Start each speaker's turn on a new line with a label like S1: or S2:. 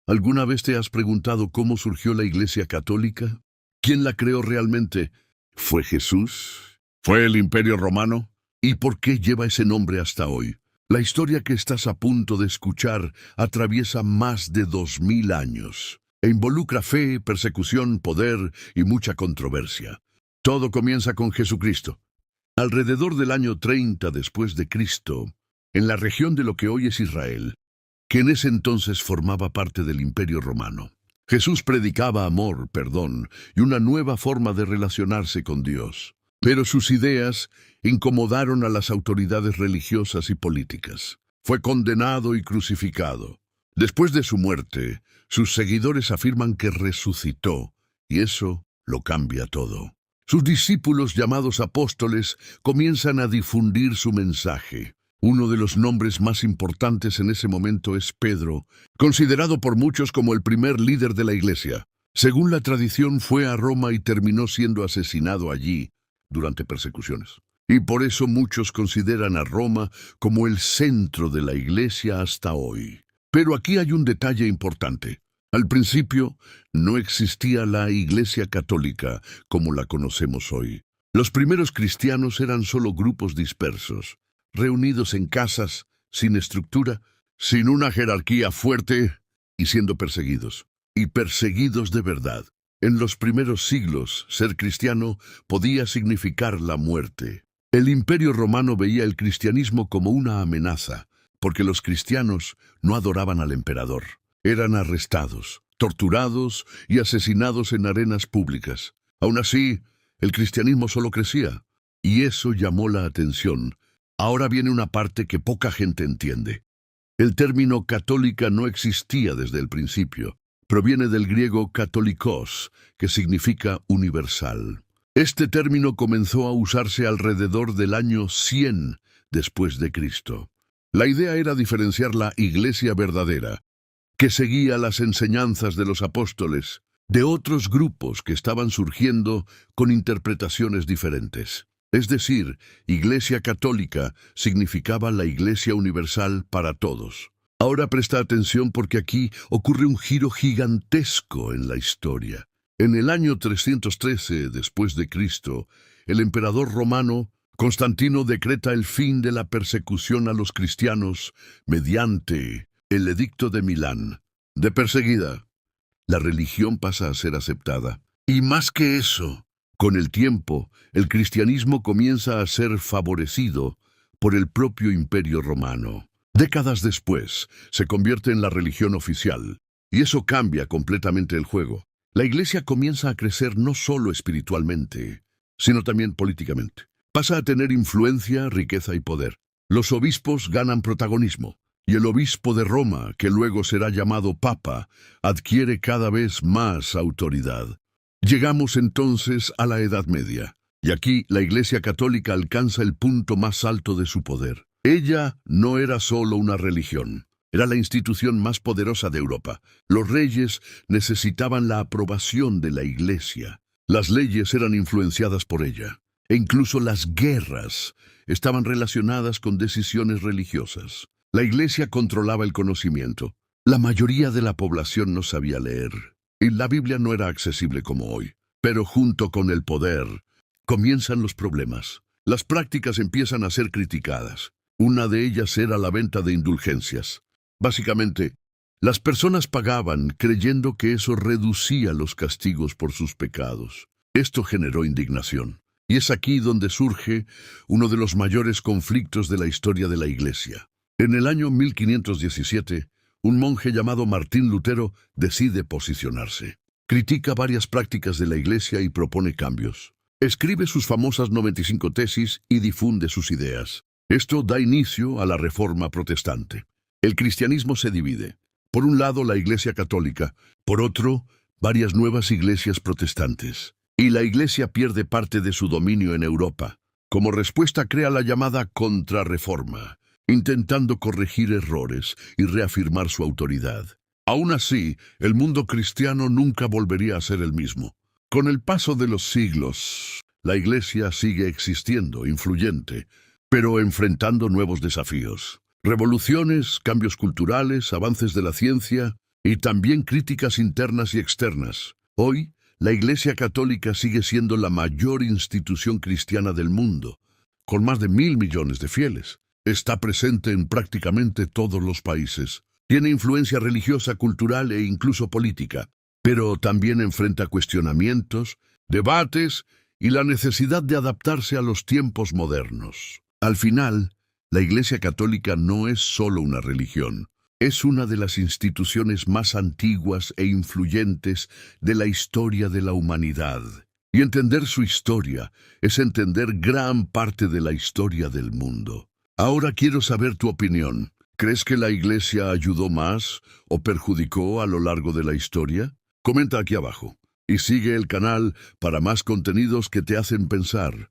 S1: ¿Alguna vez te has preguntado cómo surgió la Iglesia Católica? ¿Quién la creó realmente? ¿Fue Jesús? ¿Fue el Imperio Romano? ¿Y por qué lleva ese nombre hasta hoy? La historia que estás a punto de escuchar atraviesa más de 2000 años e involucra fe, persecución, poder y mucha controversia. Todo comienza con Jesucristo. Alrededor del año 30 después de Cristo, en la región de lo que hoy es Israel, que en ese entonces formaba parte del Imperio Romano, Jesús predicaba amor, perdón y una nueva forma de relacionarse con Dios. Pero sus ideas incomodaron a las autoridades religiosas y políticas. Fue condenado y crucificado. Después de su muerte, sus seguidores afirman que resucitó, y eso lo cambia todo. Sus discípulos, llamados apóstoles, comienzan a difundir su mensaje. Uno de los nombres más importantes en ese momento es Pedro, considerado por muchos como el primer líder de la Iglesia. Según la tradición, fue a Roma y terminó siendo asesinado allí durante persecuciones. Y por eso muchos consideran a Roma como el centro de la Iglesia hasta hoy. Pero aquí hay un detalle importante. Al principio, no existía la Iglesia Católica como la conocemos hoy. Los primeros cristianos eran solo grupos dispersos, reunidos en casas, sin estructura, sin una jerarquía fuerte y siendo perseguidos. Y perseguidos de verdad. En los primeros siglos, ser cristiano podía significar la muerte. El Imperio Romano veía el cristianismo como una amenaza, porque los cristianos no adoraban al emperador. Eran arrestados, torturados y asesinados en arenas públicas. Aún así, el cristianismo solo crecía, y eso llamó la atención. Ahora viene una parte que poca gente entiende. El término católica no existía desde el principio. Proviene del griego katolikos, que significa universal. Este término comenzó a usarse alrededor del año 100 después de Cristo. La idea era diferenciar la Iglesia verdadera, que seguía las enseñanzas de los apóstoles, de otros grupos que estaban surgiendo con interpretaciones diferentes. Es decir, Iglesia Católica significaba la Iglesia universal para todos. Ahora presta atención porque aquí ocurre un giro gigantesco en la historia. En el año 313 después de Cristo, el emperador romano Constantino decreta el fin de la persecución a los cristianos mediante el Edicto de Milán. De perseguida, la religión pasa a ser aceptada. Y más que eso, con el tiempo, el cristianismo comienza a ser favorecido por el propio Imperio Romano. Décadas después, se convierte en la religión oficial, y eso cambia completamente el juego. La Iglesia comienza a crecer no solo espiritualmente, sino también políticamente. Pasa a tener influencia, riqueza y poder. Los obispos ganan protagonismo, y el obispo de Roma, que luego será llamado Papa, adquiere cada vez más autoridad. Llegamos entonces a la Edad Media, y aquí la Iglesia Católica alcanza el punto más alto de su poder. Ella no era solo una religión, era la institución más poderosa de Europa. Los reyes necesitaban la aprobación de la Iglesia. Las leyes eran influenciadas por ella, e incluso las guerras estaban relacionadas con decisiones religiosas. La Iglesia controlaba el conocimiento. La mayoría de la población no sabía leer, y la Biblia no era accesible como hoy. Pero junto con el poder, comienzan los problemas. Las prácticas empiezan a ser criticadas. Una de ellas era la venta de indulgencias. Básicamente, las personas pagaban creyendo que eso reducía los castigos por sus pecados. Esto generó indignación. Y es aquí donde surge uno de los mayores conflictos de la historia de la Iglesia. En el año 1517, un monje llamado Martín Lutero decide posicionarse. Critica varias prácticas de la Iglesia y propone cambios. Escribe sus famosas 95 tesis y difunde sus ideas. Esto da inicio a la Reforma Protestante. El cristianismo se divide. Por un lado, la Iglesia Católica. Por otro, varias nuevas iglesias protestantes. Y la Iglesia pierde parte de su dominio en Europa. Como respuesta, crea la llamada Contrarreforma, intentando corregir errores y reafirmar su autoridad. Aún así, el mundo cristiano nunca volvería a ser el mismo. Con el paso de los siglos, la Iglesia sigue existiendo, influyente, pero enfrentando nuevos desafíos. Revoluciones, cambios culturales, avances de la ciencia y también críticas internas y externas. Hoy, la Iglesia Católica sigue siendo la mayor institución cristiana del mundo, con más de 1.000 millones de fieles. Está presente en prácticamente todos los países. Tiene influencia religiosa, cultural e incluso política, pero también enfrenta cuestionamientos, debates y la necesidad de adaptarse a los tiempos modernos. Al final, la Iglesia Católica no es solo una religión. Es una de las instituciones más antiguas e influyentes de la historia de la humanidad. Y entender su historia es entender gran parte de la historia del mundo. Ahora quiero saber tu opinión. ¿Crees que la Iglesia ayudó más o perjudicó a lo largo de la historia? Comenta aquí abajo. Y sigue el canal para más contenidos que te hacen pensar.